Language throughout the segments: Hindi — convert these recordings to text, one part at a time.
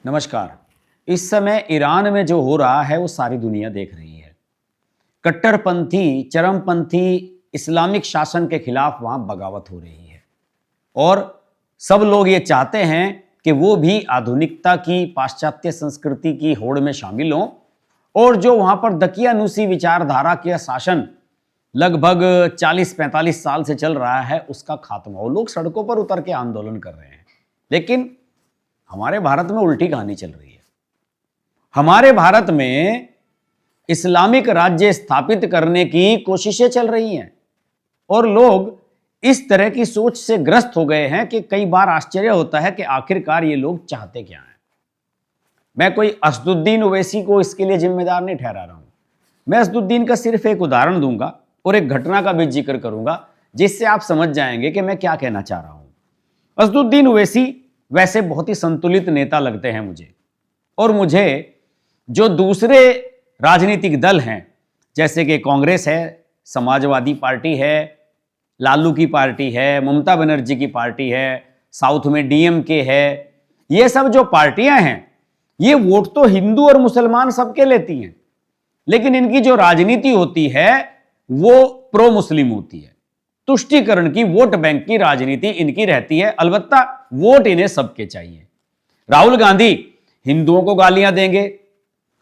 नमस्कार। इस समय ईरान में जो हो रहा है वो सारी दुनिया देख रही है। कट्टरपंथी, चरमपंथी इस्लामिक शासन के खिलाफ वहां बगावत हो रही है और सब लोग ये चाहते हैं कि वो भी आधुनिकता की, पाश्चात्य संस्कृति की होड़ में शामिल हों और जो वहां पर दकियानूसी विचारधारा के शासन लगभग 40-45 साल से चल रहा है उसका खात्मा हो। लोग सड़कों पर उतर के आंदोलन कर रहे हैं, लेकिन हमारे भारत में उल्टी कहानी चल रही है। हमारे भारत में इस्लामिक राज्य स्थापित करने की कोशिशें चल रही हैं और लोग इस तरह की सोच से ग्रस्त हो गए हैं कि कई बार आश्चर्य होता है कि आखिरकार ये लोग चाहते क्या हैं। मैं कोई असदुद्दीन ओवैसी को इसके लिए जिम्मेदार नहीं ठहरा रहा हूं। मैं असदुद्दीन का सिर्फ एक उदाहरण दूंगा और एक घटना का भी जिक्र करूंगा जिससे आप समझ जाएंगे कि मैं क्या कहना चाह रहा हूं। असदुद्दीन ओवैसी वैसे बहुत ही संतुलित नेता लगते हैं मुझे, और मुझे जो दूसरे राजनीतिक दल हैं जैसे कि कांग्रेस है, समाजवादी पार्टी है, लालू की पार्टी है, ममता बनर्जी की पार्टी है, साउथ में डीएमके है, ये सब जो पार्टियां हैं ये वोट तो हिंदू और मुसलमान सबके लेती हैं, लेकिन इनकी जो राजनीति होती है वो प्रो मुस्लिम होती है। तुष्टीकरण की, वोट बैंक की राजनीति इनकी रहती है। अलबत्ता वोट इन्हें सबके चाहिए। राहुल गांधी हिंदुओं को गालियां देंगे,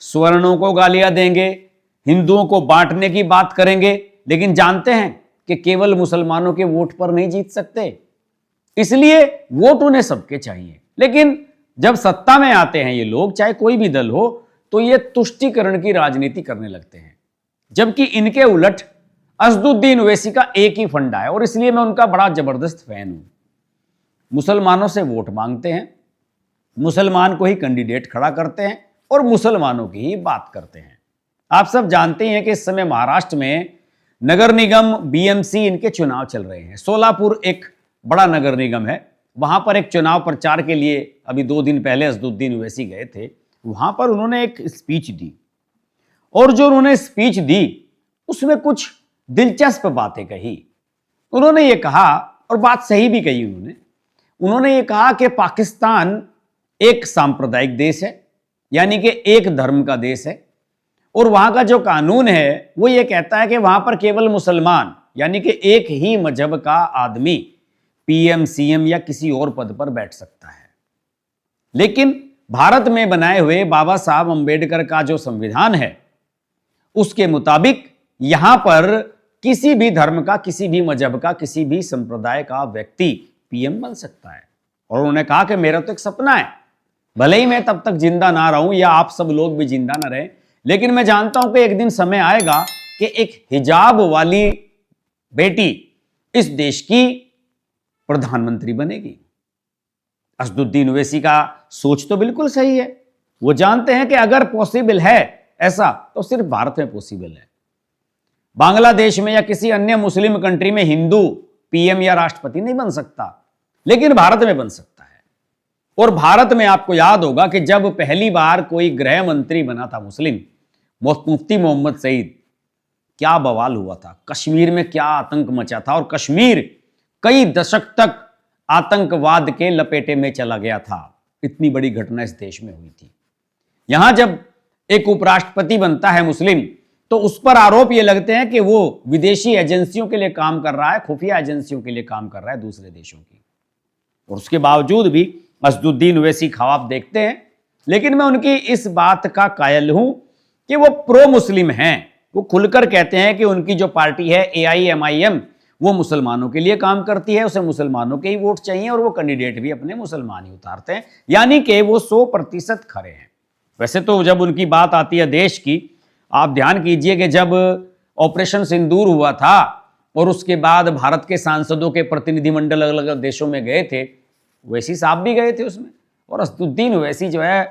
स्वर्णों को गालियां देंगे, हिंदुओं को बांटने की बात करेंगे, लेकिन जानते हैं कि केवल मुसलमानों के वोट पर नहीं जीत सकते, इसलिए वोट उन्हें सबके चाहिए। लेकिन जब सत्ता में आते हैं ये लोग, चाहे कोई भी दल हो, तो ये तुष्टीकरण की राजनीति करने लगते हैं। जबकि इनके उलट असदुद्दीन ओवैसी का एक ही फंडा है और इसलिए मैं उनका बड़ा जबरदस्त फैन हूं। मुसलमानों से वोट मांगते हैं, मुसलमान को ही कैंडिडेट खड़ा करते हैं और मुसलमानों की ही बात करते हैं। आप सब जानते हैं कि इस समय महाराष्ट्र में नगर निगम, बीएमसी, इनके चुनाव चल रहे हैं। सोलापुर एक बड़ा नगर निगम है, वहां पर एक चुनाव प्रचार के लिए अभी 2 दिन पहले असदुद्दीन ओवैसी गए थे। वहां पर उन्होंने एक स्पीच दी और जो उन्होंने स्पीच दी उसमें कुछ दिलचस्प बातें कही। उन्होंने ये कहा, और बात सही भी कही उन्होंने ये कहा कि पाकिस्तान एक सांप्रदायिक देश है, यानी कि एक धर्म का देश है, और वहां का जो कानून है वो ये कहता है कि वहां पर केवल मुसलमान, यानी कि एक ही मजहब का आदमी पीएम, सीएम या किसी और पद पर बैठ सकता है। लेकिन भारत में बनाए हुए बाबा साहब अंबेडकर का जो संविधान है उसके मुताबिक यहां पर किसी भी धर्म का, किसी भी मजहब का, किसी भी संप्रदाय का व्यक्ति पीएम बन सकता है। और उन्होंने कहा कि मेरा तो एक सपना है, भले ही मैं तब तक जिंदा ना रहूं या आप सब लोग भी जिंदा ना रहें, लेकिन मैं जानता हूं कि एक दिन समय आएगा कि एक हिजाब वाली बेटी इस देश की प्रधानमंत्री बनेगी। असदुद्दीन ओवैसी का सोच तो बिल्कुल सही है। वो जानते हैं कि अगर पॉसिबल है ऐसा तो सिर्फ भारत में पॉसिबल है। बांग्लादेश में या किसी अन्य मुस्लिम कंट्री में हिंदू पीएम या राष्ट्रपति नहीं बन सकता, लेकिन भारत में बन सकता है। और भारत में आपको याद होगा कि जब पहली बार कोई गृह मंत्री बना था मुस्लिम, मुफ्ती मोहम्मद सईद, क्या बवाल हुआ था। कश्मीर में क्या आतंक मचा था और कश्मीर कई दशक तक आतंकवाद के लपेटे में चला गया था। इतनी बड़ी घटना इस देश में हुई थी। यहां जब एक उपराष्ट्रपति बनता है मुस्लिम, तो उस पर आरोप ये लगते हैं कि वो विदेशी एजेंसियों के लिए काम कर रहा है, खुफिया एजेंसियों के लिए काम कर रहा है दूसरे देशों की। और उसके बावजूद भी असदुद्दीन ओवैसी ख्वाब देखते हैं। लेकिन मैं उनकी इस बात का कायल हूं कि वो प्रो मुस्लिम हैं। वो खुलकर कहते हैं कि उनकी जो पार्टी है AIMIM वो मुसलमानों के लिए काम करती है, उसे मुसलमानों के ही वोट चाहिए और वो कैंडिडेट भी अपने मुसलमान ही उतारते हैं, यानी कि वो 100% खरे हैं। वैसे तो जब उनकी बात आती है देश की, आप ध्यान कीजिए कि जब ऑपरेशन सिंदूर हुआ था और उसके बाद भारत के सांसदों के प्रतिनिधिमंडल अलग अलग देशों में गए थे, ओवैसी साहब भी गए थे उसमें, और असदुद्दीन ओवैसी जो है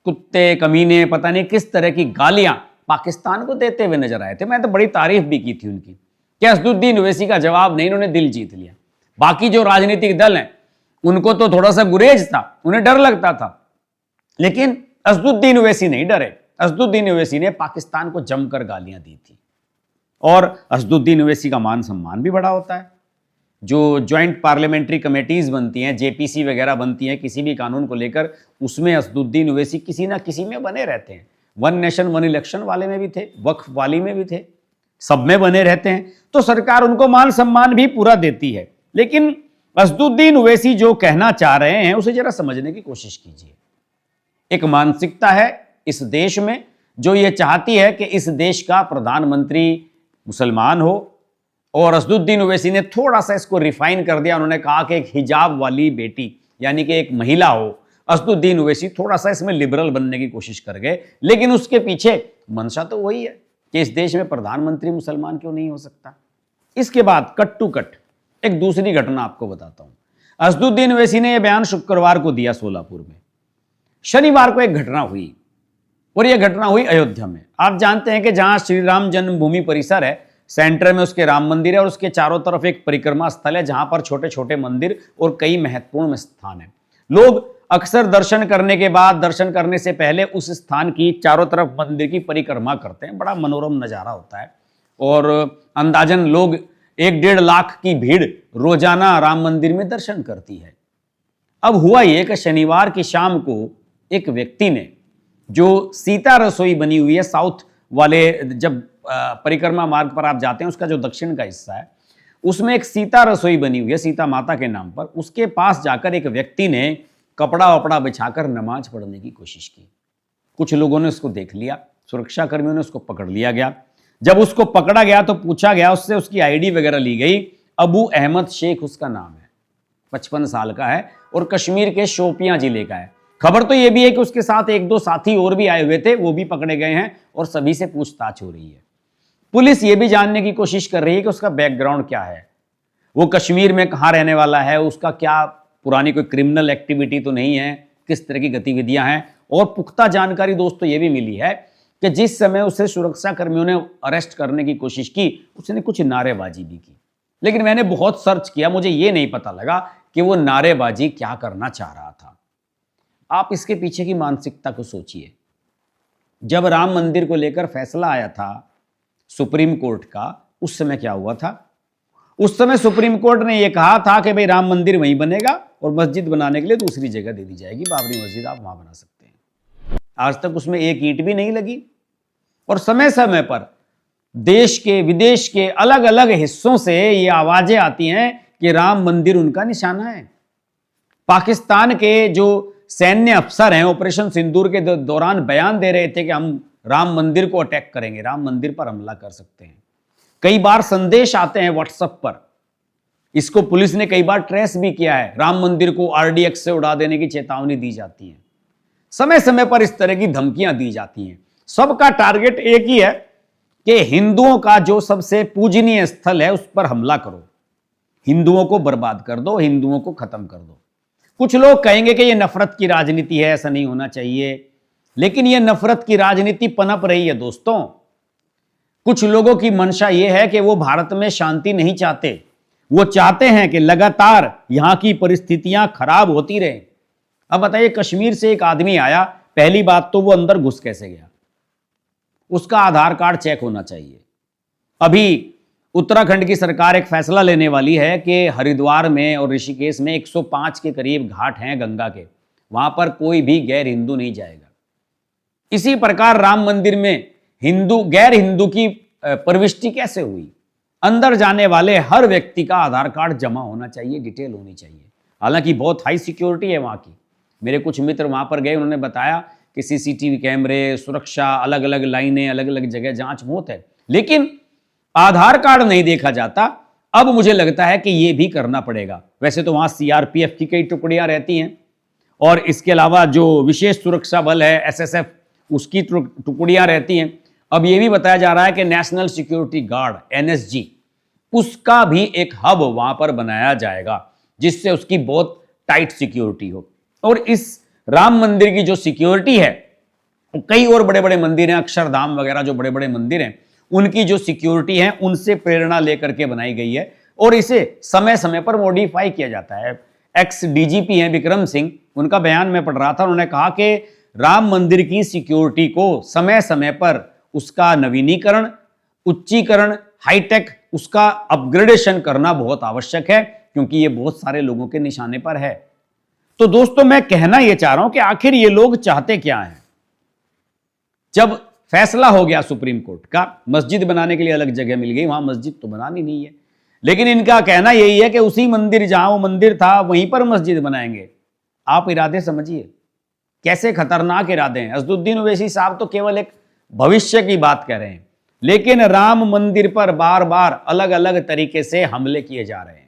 कुत्ते, कमीने, पता नहीं किस तरह की गालियां पाकिस्तान को देते हुए नजर आए थे। मैं तो बड़ी तारीफ भी की थी उनकी कि असदुद्दीन ओवैसी का जवाब नहीं, इन्होंने दिल जीत लिया। बाकी जो राजनीतिक दल हैं उनको तो थोड़ा सा गुरेज था, उन्हें डर लगता था, लेकिन असदुद्दीन ओवैसी नहीं डरे। असदुद्दीन ओवैसी ने पाकिस्तान को जमकर गालियां दी थी और असदुद्दीन ओवैसी का मान सम्मान भी बड़ा होता है। जो ज्वाइंट पार्लियामेंट्री कमेटीज बनती हैं, जेपीसी वगैरह बनती हैं किसी भी कानून को लेकर, उसमें असदुद्दीन ओवैसी किसी ना किसी में बने रहते हैं। वन नेशन वन इलेक्शन वाले में भी थे, वक्फ वाली में भी थे, सब में बने रहते हैं। तो सरकार उनको मान सम्मान भी पूरा देती है। लेकिन असदुद्दीन ओवैसी जो कहना चाह रहे हैं उसे जरा समझने की कोशिश कीजिए। एक मानसिकता है इस देश में जो ये चाहती है कि इस देश का प्रधानमंत्री मुसलमान हो, और असदुद्दीन ओवैसी ने थोड़ा सा इसको रिफाइन कर दिया। उन्होंने कहा कि एक हिजाब वाली बेटी यानी कि एक महिला हो। असदुद्दीन ओवैसी थोड़ा सा इसमें लिबरल बनने की कोशिश कर गए, लेकिन उसके पीछे मंशा तो वही है कि इस देश में प्रधानमंत्री मुसलमान क्यों नहीं हो सकता। इसके बाद कट टू कट एक दूसरी घटना आपको बताता हूं। असदुद्दीन ओवैसी ने यह बयान शुक्रवार को दिया सोलापुर में। शनिवार को एक घटना हुई, और यह घटना हुई अयोध्या में। आप जानते हैं कि जहां श्री राम जन्मभूमि परिसर है, सेंटर में उसके राम मंदिर है, और उसके चारों तरफ एक परिक्रमा स्थल है जहां पर छोटे छोटे मंदिर और कई महत्वपूर्ण स्थान है। लोग अक्सर दर्शन करने के बाद, दर्शन करने से पहले उस स्थान की चारों तरफ मंदिर की परिक्रमा करते हैं। बड़ा मनोरम नजारा होता है, और अंदाजन लोग 1-1.5 लाख की भीड़ रोजाना राम मंदिर में दर्शन करती है। अब हुआ यह कि शनिवार की शाम को एक व्यक्ति ने, जो सीता रसोई बनी हुई है साउथ वाले, जब परिक्रमा मार्ग पर आप जाते हैं उसका जो दक्षिण का हिस्सा है, उसमें एक सीता रसोई बनी हुई है सीता माता के नाम पर। उसके पास जाकर एक व्यक्ति ने कपड़ा वपड़ा बिछाकर नमाज पढ़ने की कोशिश की। कुछ लोगों ने उसको देख लिया, सुरक्षा कर्मियों ने उसको पकड़ लिया गया। जब उसको पकड़ा गया तो पूछा गया उससे, उसकी आईडी वगैरह ली गई। अबू अहमद शेख उसका नाम है, 55 साल का है, और कश्मीर के शोपियां जिले का है। खबर तो यह भी है कि उसके साथ 1-2 साथी और भी आए हुए थे, वो भी पकड़े गए हैं, और सभी से पूछताछ हो रही है। पुलिस ये भी जानने की कोशिश कर रही है कि उसका बैकग्राउंड क्या है, वो कश्मीर में कहां रहने वाला है, उसका क्या पुरानी कोई क्रिमिनल एक्टिविटी तो नहीं है, किस तरह की गतिविधियां हैं। और पुख्ता जानकारी दोस्तों ये भी मिली है कि जिस समय उसे सुरक्षा कर्मियों ने अरेस्ट करने की कोशिश की, उसने कुछ नारेबाजी भी की। लेकिन मैंने बहुत सर्च किया, मुझे ये नहीं पता लगा कि वो नारेबाजी क्या करना चाह रहा था। आप इसके पीछे की मानसिकता को सोचिए। जब राम मंदिर को लेकर फैसला आया था सुप्रीम कोर्ट का, उस समय क्या हुआ था? उस समय सुप्रीम कोर्ट ने यह कहा था कि भाई राम मंदिर वहीं बनेगा और मस्जिद बनाने के लिए दूसरी जगह दे दी जाएगी, बाबरी मस्जिद आप वहां बना सकते हैं। आज तक उसमें एक ईंट भी नहीं लगी, और समय समय पर देश के विदेश के अलग अलग हिस्सों से ये आवाजें आती हैं कि राम मंदिर उनका निशाना है। पाकिस्तान के जो सैन्य अफसर हैं ऑपरेशन सिंदूर के दौरान बयान दे रहे थे कि हम राम मंदिर को अटैक करेंगे, राम मंदिर पर हमला कर सकते हैं। कई बार संदेश आते हैं व्हाट्सएप पर, इसको पुलिस ने कई बार ट्रेस भी किया है। राम मंदिर को आरडीएक्स से उड़ा देने की चेतावनी दी जाती है, समय समय पर इस तरह की धमकियां दी जाती हैं। सबका टारगेट एक ही है कि हिंदुओं का जो सबसे पूजनीय स्थल है उस पर हमला करो, हिंदुओं को बर्बाद कर दो, हिंदुओं को खत्म कर दो। कुछ लोग कहेंगे कि यह नफरत की राजनीति है, ऐसा नहीं होना चाहिए, लेकिन यह नफरत की राजनीति पनप रही है दोस्तों। कुछ लोगों की मंशा यह है कि वो भारत में शांति नहीं चाहते, वो चाहते हैं कि लगातार यहां की परिस्थितियां खराब होती रहे। अब बताइए, कश्मीर से एक आदमी आया, पहली बात तो वो अंदर घुस कैसे गया? उसका आधार कार्ड चेक होना चाहिए। अभी उत्तराखंड की सरकार एक फैसला लेने वाली है कि हरिद्वार में और ऋषिकेश में 105 के करीब घाट हैं गंगा के, वहां पर कोई भी गैर हिंदू नहीं जाएगा। इसी प्रकार राम मंदिर में गैर हिंदू की प्रविष्टि कैसे हुई? अंदर जाने वाले हर व्यक्ति का आधार कार्ड जमा होना चाहिए, डिटेल होनी चाहिए। हालांकि बहुत हाई सिक्योरिटी है वहां की। मेरे कुछ मित्र वहां पर गए, उन्होंने बताया कि सीसीटीवी कैमरे, सुरक्षा, अलग अलग लाइनें, अलग अलग जगह जांच बहुत है, लेकिन आधार कार्ड नहीं देखा जाता। अब मुझे लगता है कि यह भी करना पड़ेगा। वैसे तो वहां सीआरपीएफ की कई टुकड़ियां रहती हैं, और इसके अलावा जो विशेष सुरक्षा बल है एसएसएफ, उसकी टुकड़ियां रहती हैं। अब यह भी बताया जा रहा है कि नेशनल सिक्योरिटी गार्ड एनएसजी, उसका भी एक हब वहां पर बनाया जाएगा, जिससे उसकी बहुत टाइट सिक्योरिटी हो। और इस राम मंदिर की जो सिक्योरिटी है, कई और बड़े बड़े मंदिर हैं, अक्षरधाम वगैरह जो बड़े बड़े मंदिर हैं, उनकी जो सिक्योरिटी है उनसे प्रेरणा लेकर के बनाई गई है, और इसे समय समय पर मॉडिफाई किया जाता है। एक्स डीजीपी हैं विक्रम सिंह, उनका बयान मैं पढ़ रहा था, उन्होंने कहा कि राम मंदिर की सिक्योरिटी को समय समय पर उसका नवीनीकरण, उच्चीकरण, हाईटेक, उसका अपग्रेडेशन करना बहुत आवश्यक है। क्योंकि ये बहुत सारे लोगों के निशाने पर है। तो दोस्तों, मैं कहना यह चाह रहा हूं कि आखिर ये लोग चाहते क्या हैं। जब फैसला हो गया सुप्रीम कोर्ट का, मस्जिद बनाने के लिए अलग जगह मिल गई, वहां मस्जिद तो बनानी नहीं है, लेकिन इनका कहना यही है कि उसी मंदिर, जहां वो मंदिर था वहीं पर मस्जिद बनाएंगे। आप इरादे समझिए, कैसे खतरनाक इरादे हैं। असदुद्दीन ओवैसी साहब तो केवल एक भविष्य की बात कह रहे हैं, लेकिन राम मंदिर पर बार बार अलग अलग तरीके से हमले किए जा रहे हैं।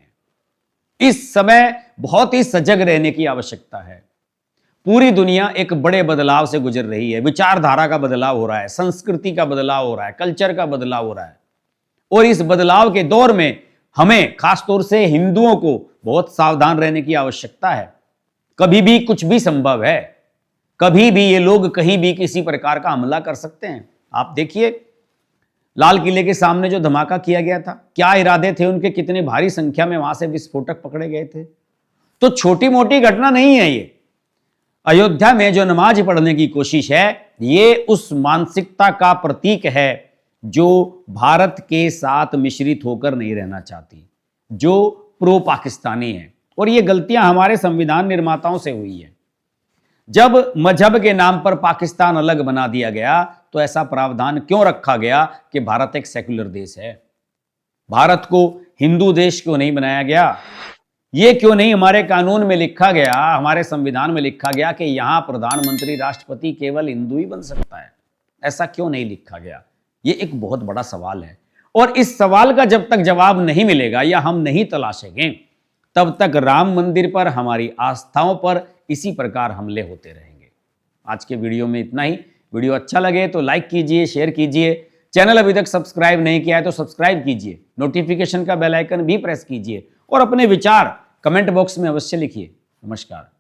इस समय बहुत ही सजग रहने की आवश्यकता है। पूरी दुनिया एक बड़े बदलाव से गुजर रही है। विचारधारा का बदलाव हो रहा है, संस्कृति का बदलाव हो रहा है, कल्चर का बदलाव हो रहा है, और इस बदलाव के दौर में हमें खासतौर से हिंदुओं को बहुत सावधान रहने की आवश्यकता है। कभी भी कुछ भी संभव है, कभी भी ये लोग कहीं भी किसी प्रकार का हमला कर सकते हैं। आप देखिए, लाल किले के सामने जो धमाका किया गया था, क्या इरादे थे उनके, कितने भारी संख्या में वहां से विस्फोटक पकड़े गए थे। तो छोटी मोटी घटना नहीं है ये। अयोध्या में जो नमाज पढ़ने की कोशिश है, ये उस मानसिकता का प्रतीक है जो भारत के साथ मिश्रित होकर नहीं रहना चाहती, जो प्रो पाकिस्तानी है। और ये गलतियां हमारे संविधान निर्माताओं से हुई है। जब मजहब के नाम पर पाकिस्तान अलग बना दिया गया, तो ऐसा प्रावधान क्यों रखा गया कि भारत एक सेक्युलर देश है। भारत को हिंदू देश क्यों नहीं बनाया गया? ये क्यों नहीं हमारे कानून में लिखा गया, हमारे संविधान में लिखा गया कि यहां प्रधानमंत्री, राष्ट्रपति केवल हिंदू ही बन सकता है? ऐसा क्यों नहीं लिखा गया? ये एक बहुत बड़ा सवाल है, और इस सवाल का जब तक जवाब नहीं मिलेगा या हम नहीं तलाशेंगे, तब तक राम मंदिर पर, हमारी आस्थाओं पर इसी प्रकार हमले होते रहेंगे। आज के वीडियो में इतना ही। वीडियो अच्छा लगे तो लाइक कीजिए, शेयर कीजिए। चैनल अभी तक सब्सक्राइब नहीं किया है तो सब्सक्राइब कीजिए, नोटिफिकेशन का बेल आइकन भी प्रेस कीजिए, और अपने विचार कमेंट बॉक्स में अवश्य लिखिए। नमस्कार।